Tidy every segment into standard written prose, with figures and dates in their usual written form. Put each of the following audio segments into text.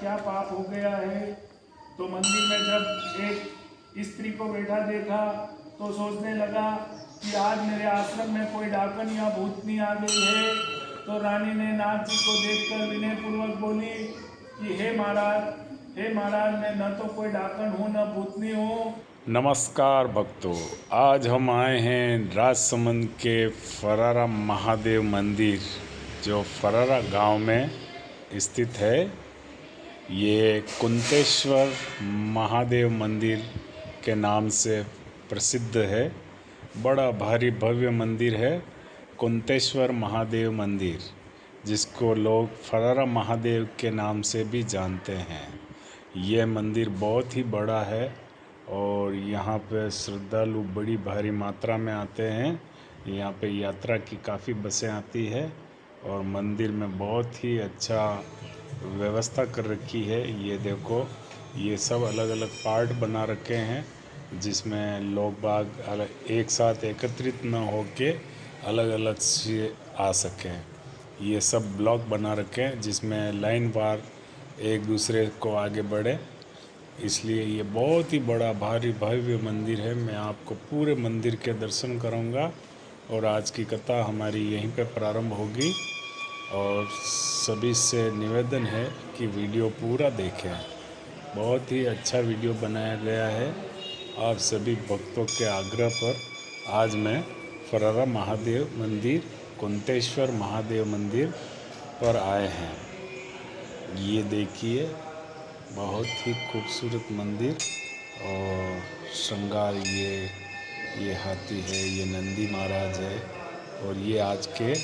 क्या पाप हो गया है। तो मंदिर में जब एक स्त्री को बैठा देखा तो सोचने लगा कि आज मेरे आश्रम में कोई डाकन या भूतनी आ गई है। तो रानी ने नाथ जी को देखकर विनय पूर्वक बोली कि हे महाराज, मैं न तो कोई डाकन हूँ न भूतनी हूँ। नमस्कार भक्तों, आज हम आए हैं राजसमंद के फरारा महादेव मंदिर, जो फरारा गांव में स्थित है। ये कुंतेश्वर महादेव मंदिर के नाम से प्रसिद्ध है। बड़ा भारी भव्य मंदिर है कुंतेश्वर महादेव मंदिर, जिसको लोग फरारा महादेव के नाम से भी जानते हैं। यह मंदिर बहुत ही बड़ा है और यहाँ पे श्रद्धालु बड़ी भारी मात्रा में आते हैं। यहाँ पे यात्रा की काफ़ी बसें आती है और मंदिर में बहुत ही अच्छा व्यवस्था कर रखी है। ये देखो, ये सब अलग अलग पार्ट बना रखे हैं जिसमें लोग बाग अलग एक साथ एकत्रित न होके अलग अलग से आ सकें। ये सब ब्लॉक बना रखे हैं जिसमें लाइन वार एक दूसरे को आगे बढ़े, इसलिए ये बहुत ही बड़ा भारी भव्य मंदिर है। मैं आपको पूरे मंदिर के दर्शन कराऊंगा और आज की कथा हमारी यहीं पे प्रारंभ होगी। और सभी से निवेदन है कि वीडियो पूरा देखें। बहुत ही अच्छा वीडियो बनाया गया है। आप सभी भक्तों के आग्रह पर आज मैं फरारा महादेव मंदिर, कुंतेश्वर महादेव मंदिर पर आए हैं। ये देखिए, बहुत ही खूबसूरत मंदिर और श्रृंगार। ये हाथी है, ये नंदी महाराज है और ये आज के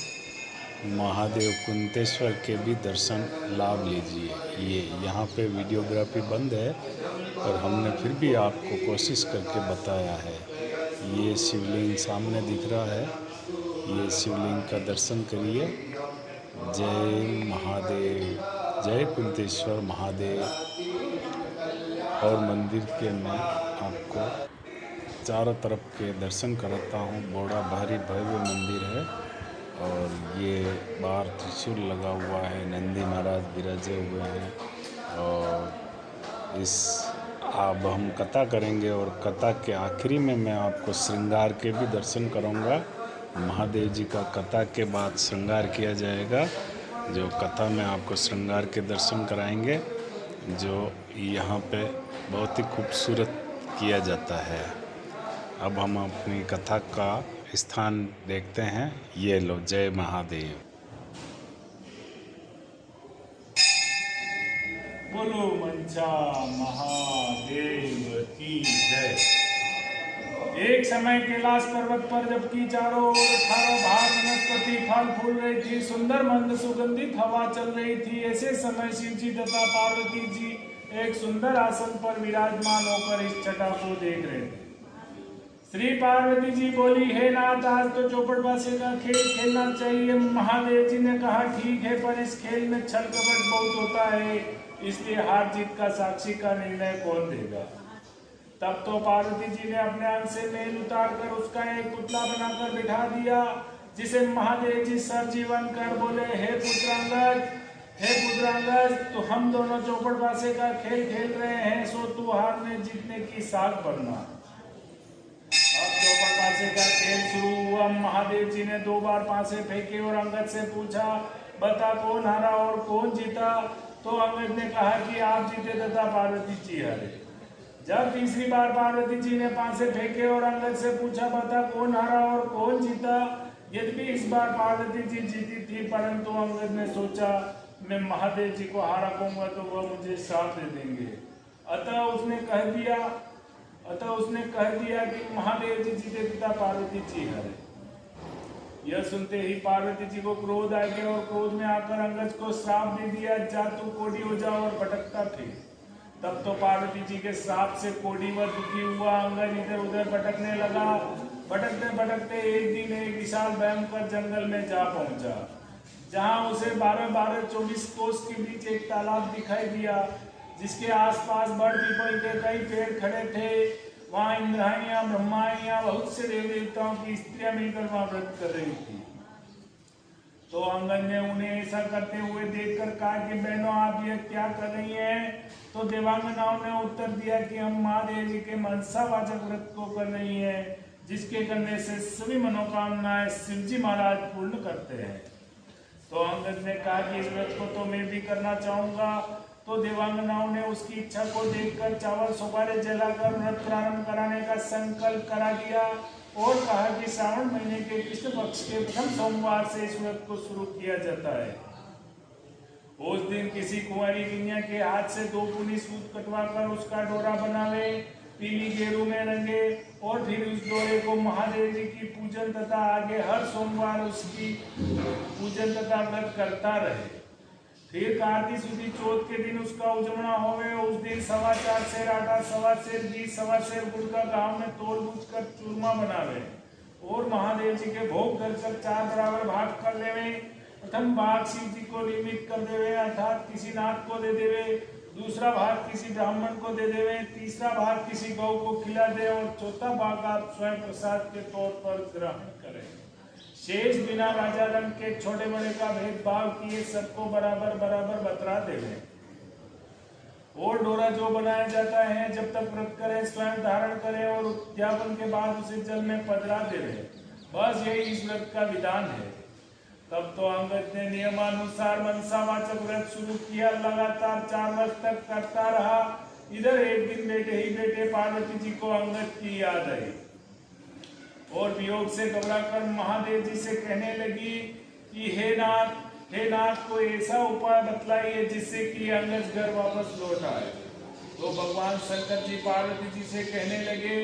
महादेव कुंतेश्वर के भी दर्शन लाभ लीजिए। ये यहाँ पे वीडियोग्राफी बंद है पर हमने फिर भी आपको कोशिश करके बताया है। ये शिवलिंग सामने दिख रहा है, ये शिवलिंग का दर्शन करिए। जय महादेव, जय कुंतेश्वर महादेव। और मंदिर के मैं आपको चारों तरफ के दर्शन कराता हूँ। बड़ा भारी भव्य मंदिर है और ये बाहर त्रिशूल लगा हुआ है, नंदी महाराज विराजे हुए हैं। और अब हम कथा करेंगे और कथा के आखिरी में मैं आपको श्रृंगार के भी दर्शन कराऊंगा। महादेव जी का कथा के बाद श्रृंगार किया जाएगा, जो कथा में आपको श्रृंगार के दर्शन कराएंगे, जो यहाँ पे बहुत ही खूबसूरत किया जाता है। अब हम अपनी कथा का स्थान देखते हैं। ये लो, जय महादेव। बोलो मंचा महादेव की जय। एक समय कैलाश पर्वत पर जबकि चारों ओर 18 भाग वनस्पति फल फूल रही थी, सुंदर मंद सुगंधित हवा चल रही थी, ऐसे समय शिव जी तथा पार्वती जी एक सुंदर आसन पर विराजमान होकर इस छटा को देख रहे थे। श्री पार्वती जी बोली, हे नाथ, आज तो चौपड़बाजी का खेल खेलना चाहिए। महादेव जी ने कहा, ठीक है, पर इस खेल में छल कपट बहुत होता है, इसलिए हार जीत का साक्षी का निर्णय कौन देगा। तब तो पार्वती जी ने अपने अंग से मेल उतारकर उसका एक पुतला बनाकर बिठा दिया, जिसे महादेव जी सरजीवन कर बोले, हे पुत्रांगद, तो हम दोनों चौपड़बाजी का खेल खेल रहे हैं, सो तू हारने जीतने की साख बनना। पासे का खेल शुरू हुआ। महादेव जी ने 2 बार पासे फेंके और अंगद से पूछा, बता कौन हारा और कौन जीता। तो अंगद ने कहा कि आप जीते तथा पार्वती जी हारे। जब तीसरी बार पार्वती जी ने पासे फेंके और अंगद से पूछा, बता कौन हारा और कौन जीता। यद्यपि इस बार पार्वती जी जीती थी, परंतु अंगद ने सोचा, मैं महादेव जी को हारा कहूंगा तो वह मुझे श्राप दे देंगे। अतः उसने कह दिया कि महादेव जी जीते तथा पार्वती जी हारे। यह सुनते ही पार्वती जी को क्रोध आ गया और क्रोध में आकर अंगद को श्राप दे दिया, जा तू कोढ़ी हो जा और भटकता फिर। तब तो पार्वती जी के श्राप से कोढ़ी व दुखी हुआ अंगद इधर उधर भटकने लगा। भटकते भटकते एक दिन एक विशाल भयंकर जंगल में जा पहुंचा, जहां उसे 12-24 कोस के बीच एक तालाब दिखाई दिया, जिसके आसपास बड़ पीपल के कई पेड़ खड़े थे। वहां इंद्राणियां, ब्रह्माणियां, बहुत से देव देवताओं की स्त्रियां मिलकर वहां व्रत कर रही थी। तो अंगद ने उन्हें ऐसा करते हुए देखकर कहा कि बहनों आप ये क्या कर रही हैं? तो देवांगनाओं ने उत्तर दिया कि हम महादेवी के मनसावाचक व्रत को कर रही हैं, जिसके करने से सभी मनोकामनाएं शिव जी महाराज पूर्ण करते हैं। तो अंगद ने कहा कि इस व्रत को तो मैं भी करना चाहूंगा। तो देवांगनाओं ने उसकी इच्छा को देखकर चावल सुपारी जलाकर व्रत प्रारंभ कराने का संकल्प करा दिया और कहा कि श्रावण महीने के कृष्ण पक्ष के प्रथम सोमवार से इस व्रत को शुरू किया जाता है। उस दिन किसी कुंवारी कन्या के हाथ से 2 पुनी सूत कटवाकर उसका डोरा बनावे, पीली गेरू में रंगे और फिर उस डोरे को महादेव जी की पूजन तथा आगे हर सोमवार उसकी पूजन तथा व्रत करता रहे। फिर कार्तिक सुदी चौथ के दिन उसका उजमना होवे। उस दिन 4.25 सेर आटा, 1.25 सेर घी, 1.25 सेर गुड़ का गांव में तोल बूझ कर चूरमा बनावे और महादेव जी के भोग धरकर 4 बराबर भाग कर लेवे। प्रथम भाग शिव जी को निमित्त कर देवे, अर्थात किसी नाथ को दे देवे, दूसरा भाग किसी ब्राह्मण को दे देवे, तीसरा भाग किसी गौ को खिला दे और चौथा भाग आप स्वयं प्रसाद के तौर पर ग्रहण करें। शेष बिना राजा रंग के छोटे बड़े का भेदभाव किए सबको बराबर बराबर बतरा देवे। और डोरा जो बनाया जाता है जब तक व्रत करे स्वयं धारण करे और उद्यापन के बाद उसे जल में पधरा देवे। बस यही इस व्रत का विधान है। तब तो अंगद ने नियमानुसार मनसावाचक व्रत शुरू किया। लगातार 4 वर्ष तक करता रहा। इधर एक दिन बैठे ही बैठे पार्वती जी को अंगद की याद आई और वियोग से घबराकर महादेव जी से कहने लगी कि हे नाथ कोई ऐसा उपाय बतलाइए जिससे कि अंगद घर वापस लौट आए। तो भगवान शंकर जी पार्वती जी से कहने लगे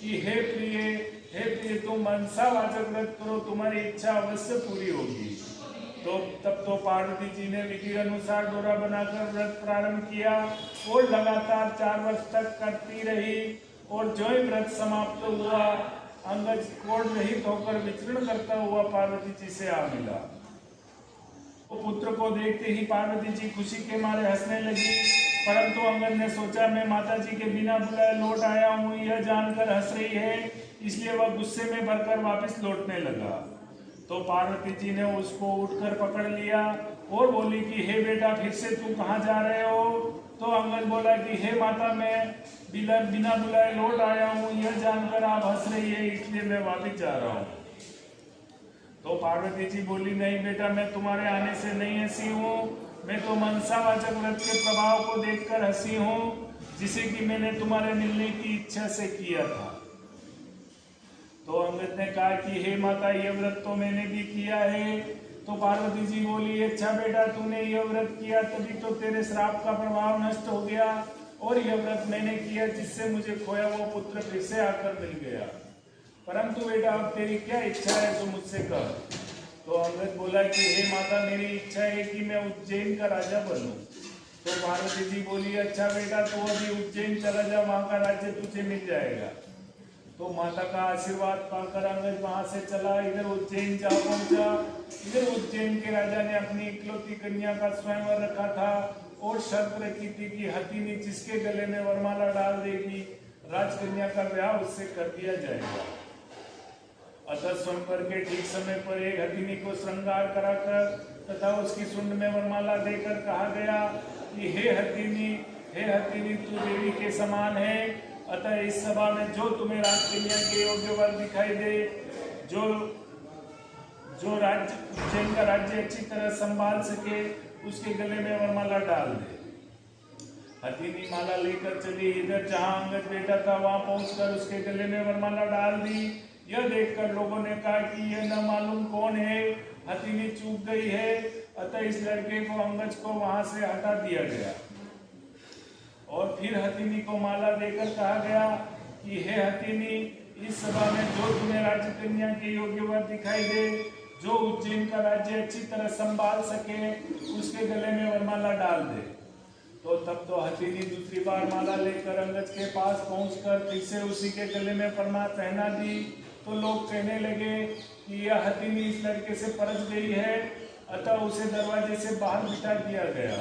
कि हे प्रिय तुम मनसावाचक व्रत करो, तुम्हारी इच्छा अवश्य पूरी होगी। तो तब तो पार्वती जी ने विधि अनुसार डोरा बनाकर व्रत प्रारंभ किया और लगातार 4 वर्ष तक करती रही। और जो ही व्रत समाप्त हुआ अंगद कोढ़ रहित होकर विचरण करता हुआ पार्वती जी से आ मिला। वो पुत्र को देखते ही पार्वती जी खुशी के मारे हंसने लगी, परंतु अंगद ने सोचा मैं माता जी के बिना बुलाए लौट आया हूँ, यह जानकर हंस रही है, इसलिए वह गुस्से में भरकर वापस लौटने लगा। तो पार्वती जी ने उसको उठकर पकड़ लिया और बोली कि हे बेटा फिर से तू कहाँ जा रहे हो? तो अंगद बोला कि हे माता मैं बिना बुलाए लौट आया हूँ, यह जानकर आप हंस रही है इसलिए मैं वापस जा रहा हूँ। तो पार्वती जी बोली नहीं बेटा मैं तुम्हारे आने से नहीं हंसी हूँ, मैं तो मनसावाचक व्रत के प्रभाव को देखकर हंसी हूँ जिसे कि मैंने तुम्हारे मिलने की इच्छा से किया था। तो अंगद ने कहा कि हे माता यह व्रत तो मैंने भी किया है। तो पार्वती जी बोली अच्छा बेटा तूने यह व्रत किया तभी तो तेरे श्राप का प्रभाव नष्ट हो गया और यह व्रत मैंने किया जिससे मुझे खोया वो पुत्र फिर से आकर मिल गया। परंतु बेटा अब तेरी क्या इच्छा है तो मुझसे कह। तो अंगद बोला कि हे माता मेरी इच्छा है कि मैं उज्जैन का राजा बनूं। तो पार्वती जी बोली अच्छा बेटा तो अभी उज्जैन चला जा, वहां का राज्य तुझे मिल जाएगा। तो माता का आशीर्वाद पाकर अंगद वहां से चला, इधर उज्जैन जा पहुंचा। इधर उज्जैन के राजा ने अपनी इकलौती कन्या का स्वयंवर रखा था और शर्त रखी थी कि हथिनी जिसके गले में वरमाला डाल देगी राजकन्या का ब्याह उससे कर दिया जाएगा। अतः स्वयंवर के ठीक समय पर एक हथिनी को श्रृंगार कराकर तथा उसकी सुंड में वरमाला देकर कहा गया कि हे हथिनी तू देवी के समान है। अतः इस सभा में जो तुम्हें राजकन्या के योग्य वर दिखाई दे, जो राज्य उज्जैन का राज्य अच्छी तरह संभाल सके उसके गले में वरमाला डाल दे। हथिनी माला लेकर चली। इधर जहां अंगद बैठा था वहां पहुंचकर उसके गले में वरमाला डाल दी। यह देखकर लोगों ने कहा कि यह न मालूम कौन है, हथिनी चूक गई है। अतः इस लड़के को अंगद को वहां से हटा दिया गया और फिर हथिनी को माला देकर कहा गया कि हे हथिनी इस सभा में जो तुम्हें राजकन्या के योग्य वर दिखाई दे, जो उज्जैन का राज्य अच्छी तरह संभाल सके उसके गले में वरमाला डाल दे। तो तब तो हथिनी दूसरी बार माला लेकर अंगद के पास पहुंचकर फिर से उसी के गले में वरमाला पहना दी। तो लोग कहने लगे कि यह हथिनी इस लड़के से परख गई है, अतः उसे दरवाजे से बाहर बिठा दिया गया।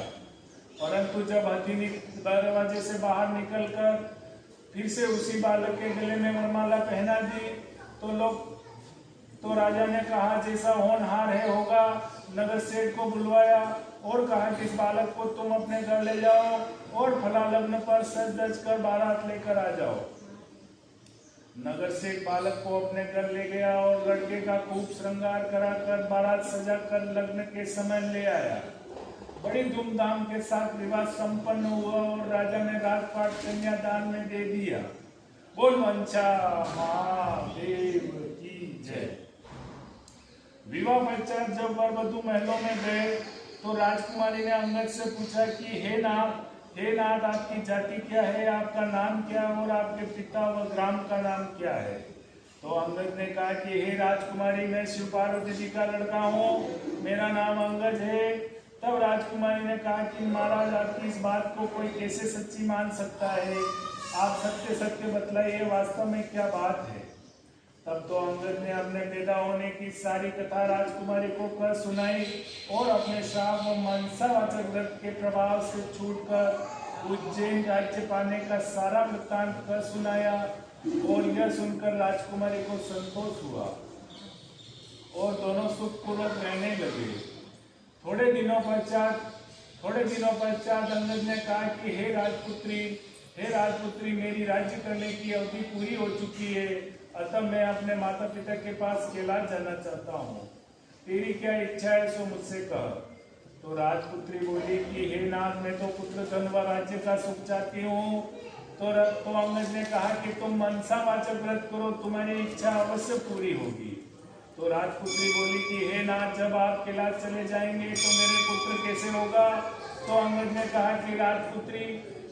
परंतु जब हथिनी दरवाजे से बाहर निकलकर फिर से उसी बालक के गले में वरमाला पहना दी तो राजा ने कहा जैसा होनहार है होगा, नगर सेठ को बुलवाया और कहा कि इस बालक को तुम अपने घर ले जाओ और फला लग्न पर सज धज कर बारात लेकर आ जाओ। नगर सेठ बालक को अपने घर ले गया और लड़के का खूब श्रृंगार कराकर बारात सजा कर लग्न के समय ले आया। बड़ी धूमधाम के साथ विवाह संपन्न हुआ और राजा ने राजपाट कन्यादान में दे दिया। बोल मंचा महादेव की जय। विवाह पश्चात जब वर वधू महलों में गए तो राजकुमारी ने अंगद से पूछा कि हे नाथ आपकी जाति क्या है, आपका नाम क्या है और आपके पिता व ग्राम का नाम क्या है। तो अंगद ने कहा कि हे राजकुमारी, मैं शिव पार्वती जी का लड़का हूँ, मेरा नाम अंगद है। तब राजकुमारी ने कहा कि महाराज, आपकी इस बात को कोई कैसे सच्ची मान सकता है, आप सत्य सत्य बतलाइए, वास्तव में क्या बात है। तब तो अंगद ने अपने पैदा होने की सारी कथा राजकुमारी को कर सुनाई और अपने श्राप व मनसावाचक व्रत के प्रभाव से छूटकर उज्जैन राज्य पाने का सारा वृत्तांत कर सुनाया। और यह सुनकर राजकुमारी को संतोष हुआ और दोनों सुखपूर्वक रहने लगे। थोड़े दिनों पश्चात अंगद ने कहा कि हे राजपुत्री, मेरी राज्य करने की अवधि पूरी हो चुकी है, अतः मैं अपने माता पिता के पास कैलाश जाना चाहता हूँ। तेरी क्या इच्छा है सो मुझसे कह। तो राजपुत्री बोली कि हे नाथ, मैं तो पुत्र धन व राज्य का सुख चाहती हूँ। तो अंगद ने कहा कि तुम मनसावाचक व्रत करो, तुम्हारी इच्छा अवश्य पूरी होगी। तो राजपुत्री बोली कि हे नाथ, जब आप कैलाश चले जाएंगे तो मेरे पुत्र कैसे होगा। तो अंगद ने कहा कि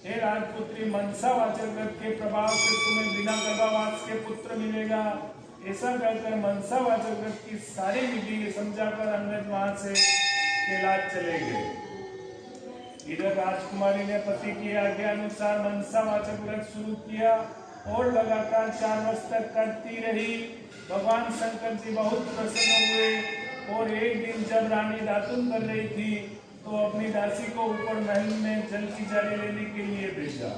हे राजपुत्री, मनसावाचक व्रत के प्रभाव से तुम्हें बिना गर्भावास के पुत्र मिलेगा। ऐसा कहकर मनसावाचक व्रत की सारी विधि समझाकर अंगद वहां से कैलाश चले गए। इधर राजकुमारी ने पति की आज्ञा अनुसार मनसावाचक व्रत शुरू किया और लगातार 4 वर्ष तक करती रही। भगवान शंकर जी बहुत प्रसन्न हुए और एक दिन जब रानी दातुन कर रही थी तो अपनी दासी को ऊपर महल में जल की जारी लेने के लिए भेजा।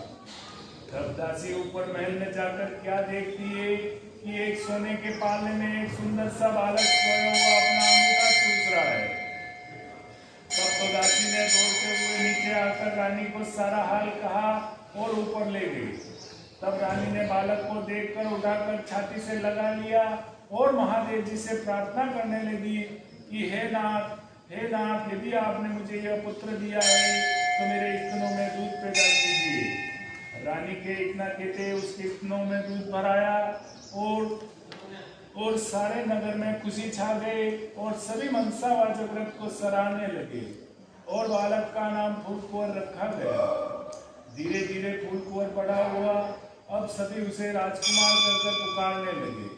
तब दासी ऊपर महल में जाकर क्या देखती है कि एक सोने के पालने में एक सुंदर सा बालक सोया हुआ अपना अंगूठा चूस रहा है। तब तो दासी ने दौड़ते हुए नीचे आकर रानी को सारा हाल कहा और ऊपर ले गई। तब रानी ने बालक को देखकर उठाकर छाती से लगा लिया और महादेव जी से प्रार्थना करने लगी कि हे नाथ, यदि आपने मुझे यह पुत्र दिया है तो मेरे स्तनों में दूध पैदा कीजिए। रानी के इतना कहते उसके स्तनों में दूध भराया और सारे नगर में खुशी छा गई और सभी मनसावाचक व्रत को सराहने लगे और बालक का नाम फूलकुंवर रखा गया। धीरे धीरे फूलकुंवर बड़ा हुआ, अब सभी उसे राजकुमार कहकर पुकारने लगे।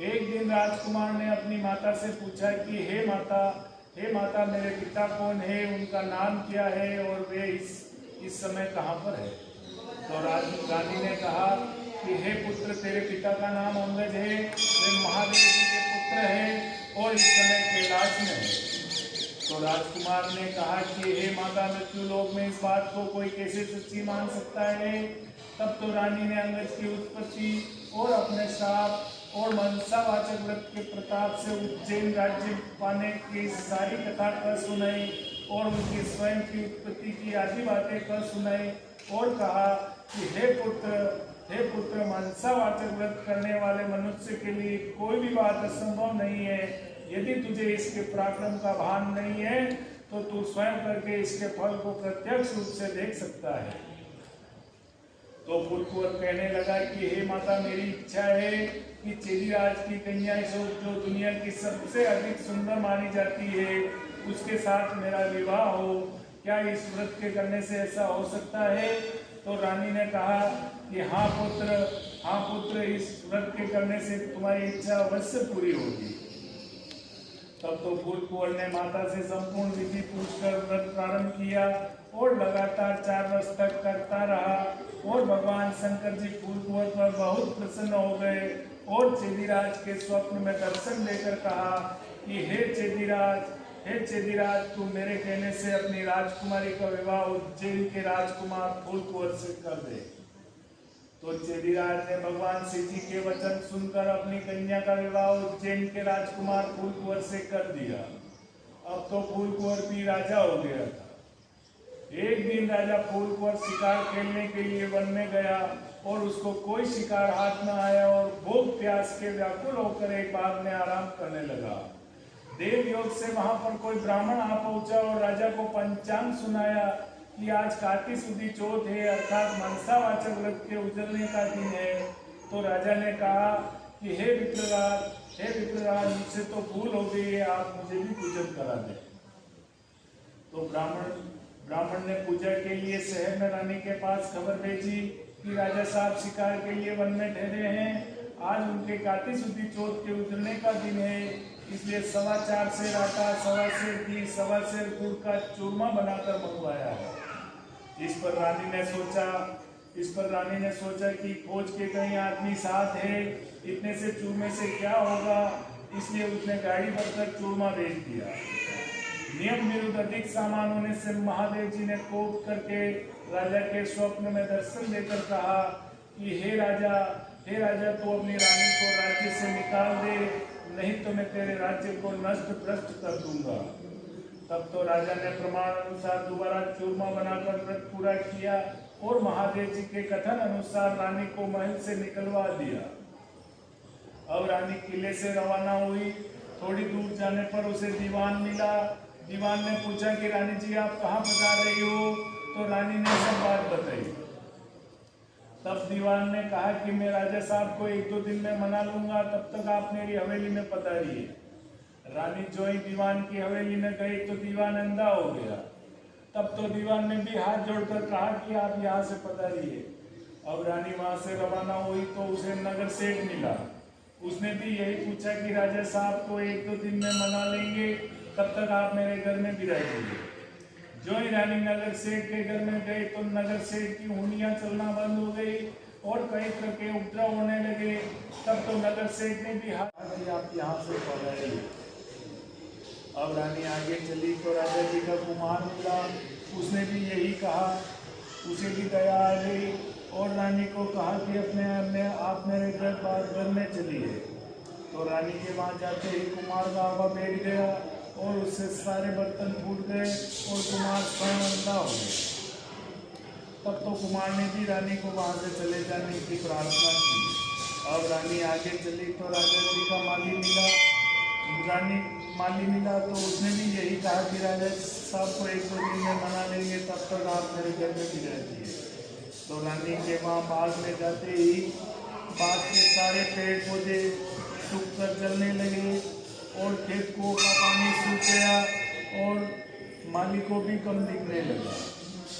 एक दिन राजकुमार ने अपनी माता से पूछा कि हे माता, मेरे पिता कौन है, उनका नाम क्या है और वे इस समय कहाँ पर है। तो रानी ने कहा कि हे पुत्र, तेरे पिता का नाम अंगद है, वे महादेव जी के पुत्र हैं और इस समय कैलाश में है। तो राजकुमार ने कहा कि हे माता, मृत्यु लोक में इस बात को कोई कैसे सच्ची मान सकता है। तब तो रानी ने अंगद की उत्पत्ति और अपने श्राप और मनसावाचक व्रत के प्रताप से उज्जैन राज्य पाने की सारी कथा कर सुनाई और उनकी स्वयं की उत्पत्ति की आदि बातें कर सुनाई और कहा कि हे पुत्र, मनसावाचक व्रत करने वाले मनुष्य के लिए कोई भी बात असंभव नहीं है। यदि तुझे इसके पराक्रम का भान नहीं है तो तू स्वयं करके इसके फल को प्रत्यक्ष रूप से देख सकता है। तो फूलकुंवर कहने लगा कि हे माता, मेरी इच्छा है कि चेदीराज की कन्या जो दुनिया की सबसे अधिक सुंदर मानी जाती है उसके साथ मेरा विवाह हो। क्या इस व्रत के करने से ऐसा हो सकता है। तो रानी ने कहा कि हाँ पुत्र, इस व्रत के करने से तुम्हारी इच्छा अवश्य पूरी होगी। तब तो फूलकुंवर ने माता से संपूर्ण विधि पूछकर व्रत प्रारंभ किया और लगातार 4 वर्ष तक करता रहा और भगवान शंकर जी फूलकुंवर पर बहुत प्रसन्न हो गए और चेदीराज के स्वप्न में दर्शन देकर कहा कि हे चेदीराज, तुम मेरे कहने से अपनी राजकुमारी का विवाह उज्जैन के राजकुमार फूलकुंवर से कर दे। तो चेदीराज ने भगवान शिव जी के वचन सुनकर अपनी कन्या का विवाह उज्जैन के राजकुमार फूलकुंवर से कर दिया। अब तो फूल कुंवर भी राजा हो गया था। एक दिन राजा फूल कुंवर शिकार खेलने के लिए वन में गया और उसको कोई शिकार हाथ न आया और भूख प्यास के व्याकुल होकर एक बाग में आराम करने लगा। देव योग से वहां पर कोई ब्राह्मण आ पहुंचा और राजा को पंचांग सुनाया कि आज कार्तिक सुदी चौथ है, अर्थात मनसावाचक व्रत के उजलने का दिन है। तो राजा ने कहा कि हे विप्रराज, मुझसे तो भूल हो गई है, आप मुझे भी पूजन करा दें। तो ब्राह्मण ने पूजा के लिए शहर में रानी के पास खबर भेजी कि राजा साहब शिकार के लिए वन में ठहरे हैं। आज उनके कार्तिक शुद्धि चौथ के उजलने का दिन है, इसलिए 4.25 सेर आटा, 1.25 सेर घी, 1.25 सेर गुड़ का चूरमा बनाकर मंगवाया है। इस पर रानी ने सोचा कि फौज के कई आदमी साथ है, इतने से चूरमे से क्या होगा, इसलिए उसने गाड़ी भरकर चूरमा भेज दिया। नियम विरुद्ध अधिक सामान होने से महादेव जी ने कोप करके राजा के स्वप्न में दर्शन देकर कहा कि हे राजा तू अपनी रानी को राज्य से निकाल दे, नहीं तो मैं तेरे राज्य को नष्ट भ्रष्ट कर दूंगा। तब तो राजा ने प्रमाण अनुसार दोबारा चूरमा बनाकर व्रत पूरा किया और महादेव जी के कथन अनुसार रानी को महल से निकलवा दिया। अब रानी किले से रवाना हुई। थोड़ी दूर जाने पर उसे दीवान मिला। दीवान ने पूछा कि रानी जी आप कहाँ बता रही हो? तो रानी ने सब बात बताई। तब दीवान ने कहा कि मैं राजा साहब को 1-2 दिन में मना लूंगा, तब तक आप मेरी हवेली में पधारिए। रानी जो ही दीवान की हवेली में गई तो दीवान अंधा हो गया। तब तो दीवान ने भी हाथ जोड़कर कहा कि आप यहाँ से पधारिए। अब रानी वहां से रवाना हुई तो उसे नगर सेठ मिला। उसने भी यही पूछा कि राजा साहब को 1-2 दिन में मना लेंगे, तब तक आप मेरे घर में भी रहेंगे। जो ही रानी नगर सेठ के घर में गई तो नगर सेठ की उंगलियां चलना बंद हो गई और कई तरह के उपद्रव होने लगे। तब तो नगर सेठ ने भी हाथ आप यहाँ से पधारिए। अब रानी आगे चली तो राजा जी का कुमार मिला। उसने भी यही कहा। उसे भी दया आ गई और रानी को कहा कि आप मेरे घर में चलिए। तो रानी के वहाँ जाते ही कुमार बाबा बैठ गया और उससे सारे बर्तन फूट गए और कुमार स्वयं अंधा हो गया। तब तो कुमार ने भी रानी को वहाँ से चले जाने की प्रार्थना की। अब रानी आगे चली तो राजा जी का माली मिला तो उसने भी यही कहा कि राजा साहब को 1-2 दिन में मना लेंगे, तब तक आप मेरे घर में भी रहती है। तो रानी के वहाँ बाग में जाते ही बाग के सारे पेड़ पौधे सूख कर जलने लगे और खेत को का पानी सूख गया और माली को भी कम दिखने लगा।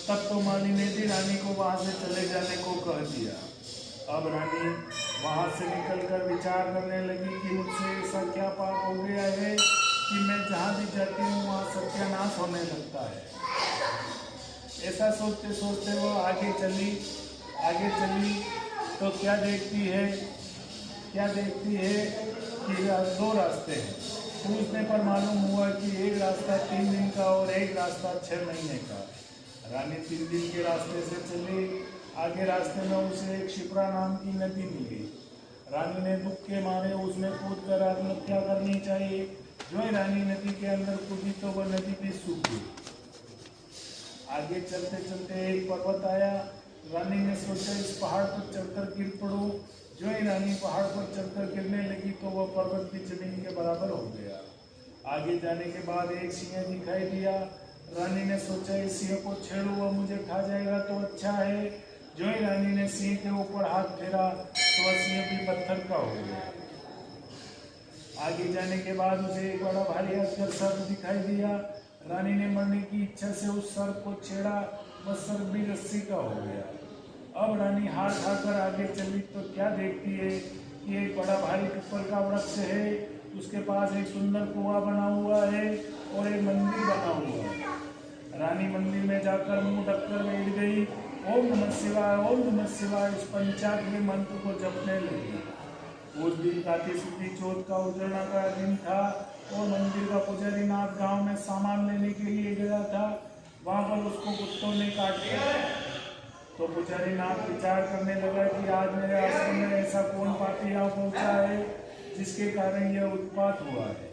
तब तो माली ने भी रानी को वहाँ से चले जाने को कह दिया। अब रानी वहाँ से निकलकर विचार करने लगी कि मुझसे ऐसा क्या पाप हो गया है कि मैं जहाँ भी जाती हूँ वहाँ सत्यानाश होने लगता है। ऐसा सोचते सोचते वो आगे चली तो क्या देखती है कि 2 रास्ते हैं। पूछने पर मालूम हुआ कि एक रास्ता 3 दिन का और एक रास्ता 6 महीने का। रानी 3 दिन के रास्ते से चली। आगे रास्ते में उसे एक शिप्रा नाम की नदी मिल गई। रानी ने दुख के मारे उसमें कूद कर आत्महत्या करनी चाहिए। जो ही रानी नदी के अंदर कूदी तो वह नदी भी सूख गई। आगे चलते चलते एक पर्वत आया। रानी ने सोचा इस पहाड़ पर चढ़कर गिर पड़ो। जो ही रानी पहाड़ पर चढ़कर गिरने लगी तो वह पर्वत भी जमीन के बराबर हो गया। आगे जाने के बाद एक सिंह दिखाई दिया। रानी ने सोचा इस सिंह को छेड़ो, वह मुझे खा जाएगा तो अच्छा है। जो ही रानी ने सिंह के ऊपर हाथ फेरा तो वह सिंह भी पत्थर का हो गया। आगे जाने के बाद उसे एक बड़ा भारी अजगर सर्प दिखाई दिया। रानी ने मरने की इच्छा से उस सर्प को छेड़ा, वह सर्प भी रस्सी का हो गया। अब रानी हाथ खाकर आगे चली तो क्या देखती है कि एक बड़ा भारी पीपल का वृक्ष है। उसके पास एक सुंदर कुआं बना हुआ है और एक मंदिर बना हुआ है। रानी मंदिर में जाकर मुंह ढककर बैठ गई। ओम नमः शिवाय इस पंचाक्षरी मंत्र को जपने लगी। उस दिन कार्तिक शुक्ल चौथ का उजलना का दिन था और मंदिर का पुजारी नाथ गांव में सामान लेने के लिए गया था। वहां पर उसको कुत्तों ने काट दिया। तो पुजारी नाथ विचार करने लगा कि आज मेरे आश्रम में ऐसा कौन पापी आ पहुंचा है जिसके कारण यह उत्पात हुआ है।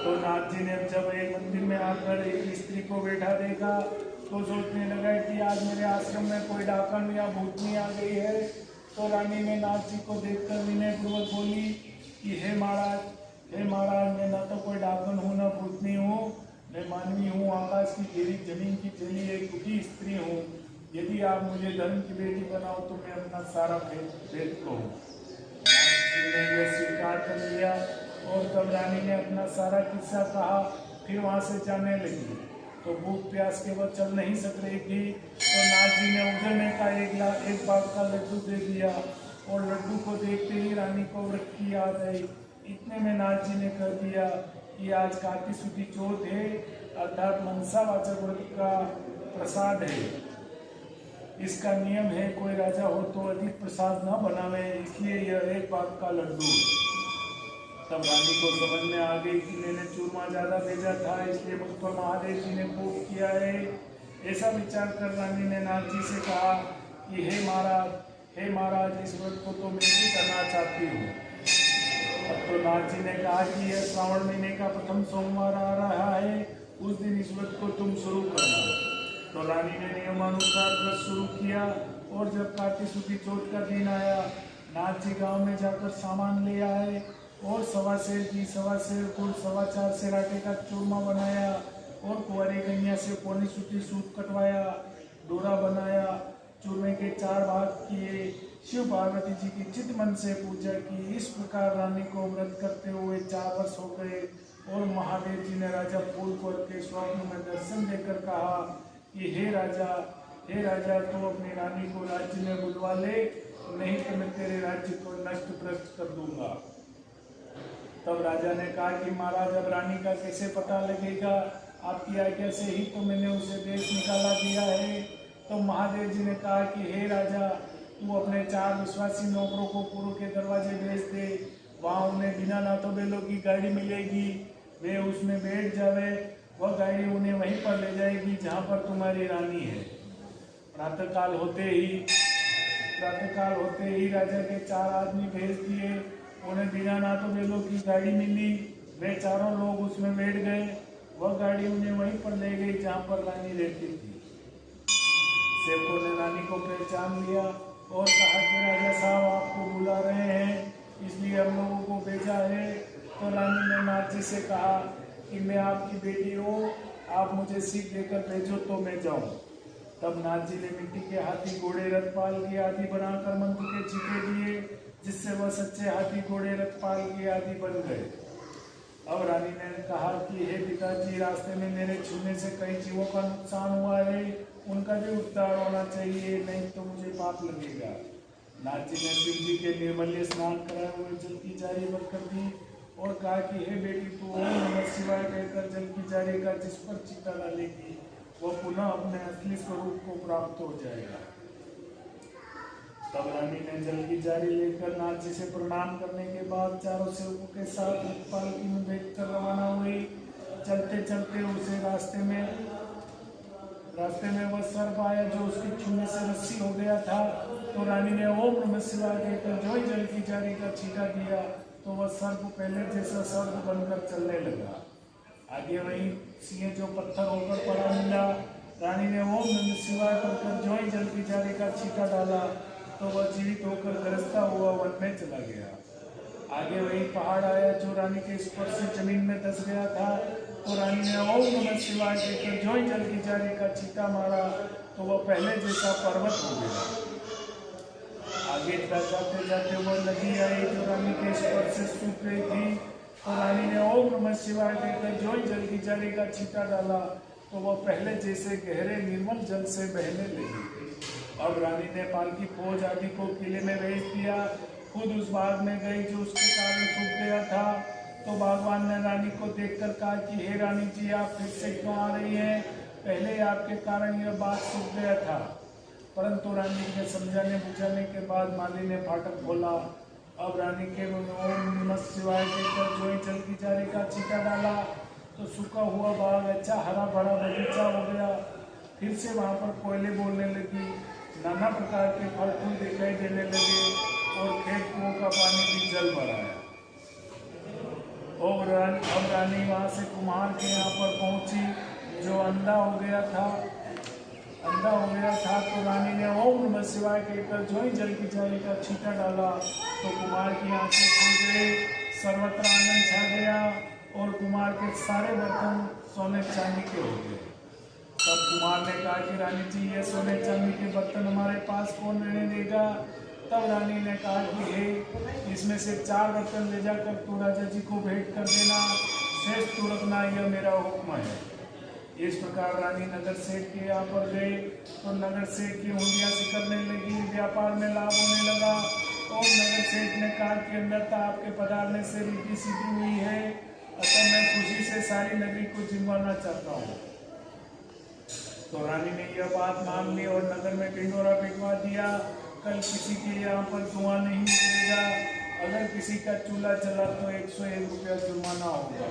तो नाथ जी ने जब एक मंदिर में आकर एक स्त्री को बैठा देखा तो सोचने लगा कि आज मेरे आश्रम में कोई डाकन या भूतनी आ गई है। तो रानी ने नाथ जी को देखकर विनयपूर्वक बोली कि हे महाराज, मैं ना तो कोई डाकन हूँ ना भूतनी हूँ, मैं मानवी हूँ, आकाश की घेरी जमीन की फैली एक दुखी स्त्री हूँ। यदि आप मुझे धर्म की बेटी बनाओ तो मैं अपना सारा भेद कहूँ। ने यह स्वीकार कर लिया और तब रानी ने अपना सारा किस्सा कहा। फिर वहाँ से जाने लगी तो भूख प्यास के वह चल नहीं सक रही थी। तो नाथ जी ने उजड़ने का एक बाग का लड्डू दे दिया और लड्डू को देखते ही रानी को व्रत की याद आई। इतने में नाथ जी ने कह दिया कि आज कार्तिक शुद्धि चौथ है, अर्थात मनसावाचक व्रत का प्रसाद है। इसका नियम है कोई राजा हो तो अधिक प्रसाद न बनावे, इसलिए यह एक बाग का लड्डू। तब रानी को समझ में आ गई कि मैंने चूरमा ज्यादा भेजा था, इसलिए मुझ पर महादेव जी ने कोप किया है। ऐसा विचार कर रानी ने नाथ जी से कहा कि हे महाराज, इस व्रत को तो मैं भी करना चाहती हूँ। अब तो नाथ जी ने कहा कि यह श्रावण महीने का प्रथम सोमवार आ रहा है, उस दिन इस व्रत को तुम शुरू करना। तो रानी ने नियमानुसार व्रत शुरू किया और जब कार्तिक शुद्धि चौथ का दिन आया, नाथ जी गांव में जाकर सामान ले आए और सवा सेर गुड़, 4.25 सेर आटे का चूरमा बनाया और कुंवारी कन्या से पौनी सूती सूत कटवाया, डोरा बनाया, चूरमे के 4 भाग किए, शिव पार्वती जी की चित मन से पूजा की। इस प्रकार रानी को व्रत करते हुए 4 वर्ष हो गए और महादेव जी ने राजा फूलपुर के स्वप्न में दर्शन देकर कहा कि हे राजा, तो अपनी रानी को राज्य में बुलवा ले, नहीं तो मैं तेरे राज्य को नष्ट भ्रष्ट कर दूंगा। तब राजा ने कहा कि महाराज, अब रानी का कैसे पता लगेगा? आपकी आज्ञा से ही तो मैंने उसे देश निकाला दिया है। तो महादेव जी ने कहा कि हे राजा, तू अपने 4 विश्वासी नौकरों को पुर के दरवाजे भेज दे, वहाँ उन्हें बिना नाथों बैलों की गाड़ी मिलेगी, वे उसमें बैठ जावे, वह गाड़ी उन्हें वहीं पर ले जाएगी जहाँ पर तुम्हारी रानी है। प्रातःकाल होते ही राजा के 4 आदमी भेज दिए, उन्हें बिना नाथों बैलों की गाड़ी मिली, वे चारों लोग उसमें बैठ गए, वह गाड़ी उन्हें वहीं पर ले गई जहाँ पर रानी रहती थी। सेवकों ने रानी को पहचान लिया और कहा कि राजा साहब आपको बुला रहे हैं, इसलिए हम लोगों को भेजा है। तो रानी ने नाथ जी से कहा कि मैं आपकी बेटी हूँ, आप मुझे सीख देकर भेजो तो मैं जाऊँ। तब नाथ जी ने मिट्टी के हाथी, घोड़े, रथ, पालकी आदि बनाकर मंत्र के छींटे दिए, जिससे वह सच्चे हाथी, घोड़े, रथ, पालकी आदि बन गए। अब रानी ने कहा कि हे पिताजी, रास्ते में मेरे छूने से कई जीवों का नुकसान हुआ है, उनका भी उद्धार होना चाहिए, नहीं तो मुझे पाप लगेगा। नाथ जी ने शिव जी के निर्मल्य स्नान कराए हुए जल की जारी बंद कर दी और कहा कि हे बेटी, तू ओम नमः शिवाय कहकर जल की जारी का जिस पर चिता डालेगी, वह पुनः अपने असली स्वरूप को प्राप्त हो जाएगा। तब रानी ने जल की जारी लेकर नाथ जी से प्रणाम करने के बाद चारों सेवकों के साथ पालकी में बैठकर रवाना हुई। चलते चलते उसे रास्ते में वह सर्प आया जो उसके छूने से रस्सी हो गया था। तो रानी ने ओम नमः शिवाय कहकर जो ही जल की जारी का छींटा दिया तो वह सर्प पहले जैसा सर्प बनकर चलने लगा। आगे वही सिंह जो पत्थर होकर पड़ा मिला। रानी ने ओम नमः शिवाय कहकर जो ही जल की जारी का छींटा डाला तो वह जीवित होकर गरजता हुआ वन में चला गया। आगे वही पहाड़ आया जो रानी के स्पर्श से जमीन में धंस गया था। तो रानी ने ओम नमः शिवाय कहकर जो ही जल की जारी का छींटा मारा तो वह पहले जैसा पर्वत हो गया। आगे जाते जाते वह नदी आई जो रानी के स्पर्श से सूख गई थी। तो रानी ने ओम नमः शिवाय कहकर जो ही जल की जारी का छींटा डाला तो वह पहले जैसे गहरे निर्मल जल से बहने लगी। अब रानी ने पालकी फौज आदि को किले में भेज दिया, खुद उस बाग में गई जो उसके कारण सूख गया था। तो बागवान ने रानी को देखकर कहा कि हे रानी जी, आप फिर से क्यों आ रही हैं? पहले आपके कारण यह बाग सूख गया था। परंतु रानी के समझाने बुझाने के बाद माली ने फाटक खोला। अब रानी के ओम नमः शिवाय कहकर जो ही जल की जारी का छींटा डाला तो सूखा हुआ बाग अच्छा हरा भरा बगीचा हो गया। फिर से वहाँ पर कोयले बोलने लगी, नाना प्रकार के फल फूल दिखाई देने लगे और खेत कुओं का पानी भी जल भर आया। और अब रानी वहाँ से कुम्हार के यहाँ पर पहुँची, जो अंधा हो गया था। तो रानी ने ओम नमः शिवाय कहकर जो ही जल की चाय का छींटा डाला तो कुमार की आंखें खुल गई, सर्वत्र आनंद छा गया और कुमार के सारे बर्तन सोने चांदी के हो गए। तब कुमार ने कहा कि रानी जी, ये सोने चांदी के बर्तन हमारे पास कौन रहने देगा। तब रानी ने कहा कि हे, इसमें से 4 बर्तन ले जाकर तू राजा जी को भेंट कर देना, शेष तू रखना, यह मेरा हुक्म है। इस प्रकार रानी नगर सेठ के यहाँ पर गए तो नगर सेठ की उंगलियां सिकड़ने लगी, व्यापार में लाभ होने लगा। और नगर सेठ ने कहा कि अन्यथा आपके पधारने से रीति सीधी हुई है, अतः मैं खुशी से सारी नगरी को जिम्माना चाहता हूँ। तो रानी ने यह बात मान ली और नगर में ढिंढोरा पिटवा दिया, कल किसी के यहाँ पर धुआं नहीं निकलेगा, अगर किसी का चूल्हा चला तो 101 रुपया जुर्माना होगा।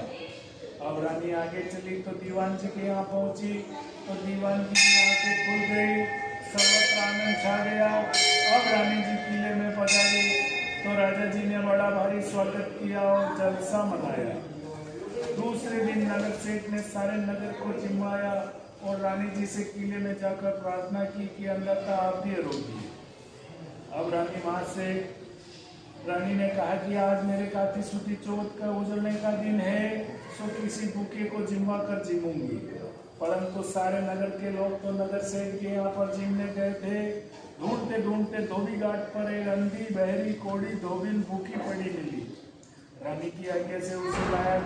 अब रानी आगे चली तो दीवान जी के यहाँ पहुंची तो दीवान जी की आंखें खुल गई, सर्वत्र आनंद छा गया। अब रानी जी किले में पधारी तो राजा जी ने बड़ा भारी स्वागत किया और जलसा मनाया। दूसरे दिन नगर सेठ ने सारे नगर को जिम्माया और रानी जी से किले में जाकर प्रार्थना की कि अन्यथा आप भी रोगी। अब रानी ने कहा कि आज मेरे काती सूती चौथ का उजलने का दिन है, सो किसी भूखे को जिम्मा कर जिमूंगी। परंतु सारे नगर के लोग तो नगर सेठ के यहाँ पर जिमने गए थे। ढूंढते धोबी घाट पर एक अंधी बहरी कोड़ी धोबिन भूखी पड़ी मिली। रानी की आज्ञा से उसे लाया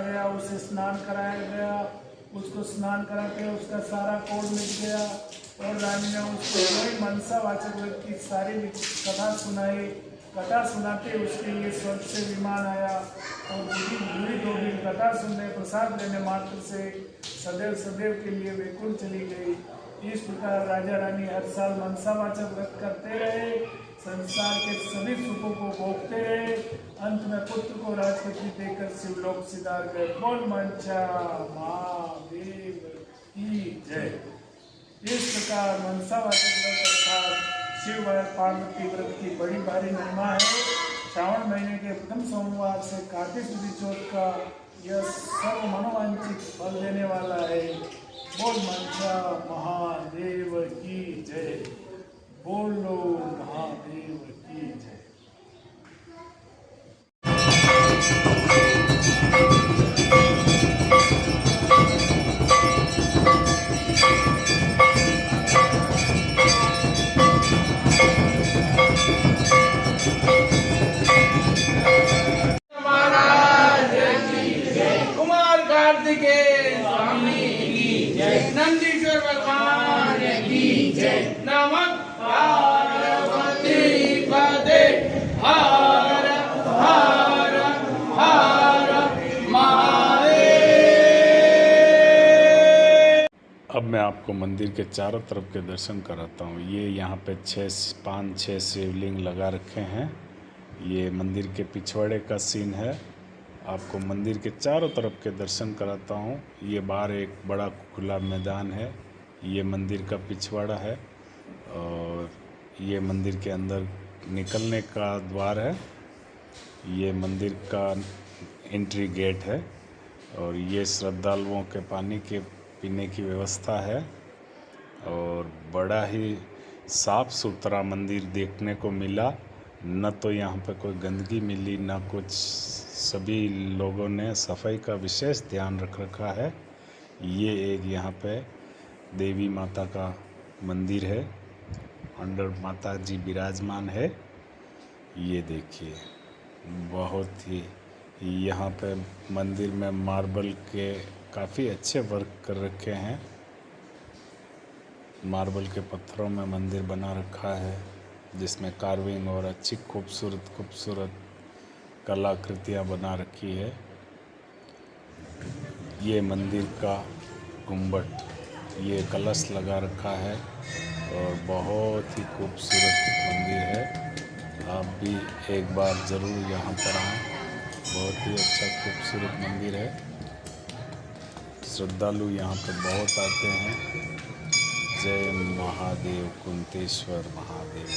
गया, उसे स्नान कराया गया। उसको स्नान करा के उसका सारा कोढ़ मिट गया और रानी ने उसको वही मनसावाचक व्रत की सारी कथा सुनाई। कथा सुनाते उसके लिए स्वर्ग से विमान आया और बुरी धोबी कथा सुनने, प्रसाद लेने मात्र से सदैव के लिए वैकुंठ चली गई। इस प्रकार राजा रानी हर साल मनसावाचक व्रत करते रहे, संसार के सभी सुखों को भोगते रहे। अंत में पुत्र को राजगद्दी देकर शिवलोक सिधार गए। बोल मंचा महादेव की जय। इस प्रकार मनसावाचक व्रत अर्थात शिव पार्वती व्रत की बड़ी भारी महिमा है। श्रावण महीने के प्रथम सोमवार से कार्तिक शुक्ल चौथ का यह सर्व मनोवांछित फल देने वाला है। बोल मंचा महादेव की जय। बोलो महादेव की जय। कुमार कार्तिकेय स्वामी की जय। नंदीश्वर भगवान की जय। नमः पार्वती पते हर हर हर महादेव। अब मैं आपको मंदिर के चारों तरफ के दर्शन कराता हूँ। ये यहाँ पे 5-6 शिवलिंग लगा रखे हैं। ये मंदिर के पिछवाड़े का सीन है। आपको मंदिर के चारों तरफ के दर्शन कराता हूँ। ये बाहर एक बड़ा खुला मैदान है, ये मंदिर का पिछवाड़ा है और ये मंदिर के अंदर निकलने का द्वार है। ये मंदिर का एंट्री गेट है और ये श्रद्धालुओं के पानी के पीने की व्यवस्था है और बड़ा ही साफ सुथरा मंदिर देखने को मिला। न तो यहाँ पे कोई गंदगी मिली न कुछ। सभी लोगों ने सफाई का विशेष ध्यान रख रखा है। ये एक यहाँ पे देवी माता का मंदिर है, अंदर माता जी विराजमान है। ये देखिए, बहुत ही यहाँ पे मंदिर में मार्बल के काफ़ी अच्छे वर्क कर रखे हैं। मार्बल के पत्थरों में मंदिर बना रखा है जिसमें कार्विंग और अच्छी खूबसूरत कलाकृतियाँ बना रखी है। ये मंदिर का गुम्बद, ये कलश लगा रखा है और बहुत ही खूबसूरत मंदिर है। आप भी एक बार ज़रूर यहाँ पर आएँ। बहुत ही अच्छा खूबसूरत मंदिर है। श्रद्धालु यहाँ पर बहुत आते हैं। जय महादेव कुंतेश्वर महादेव।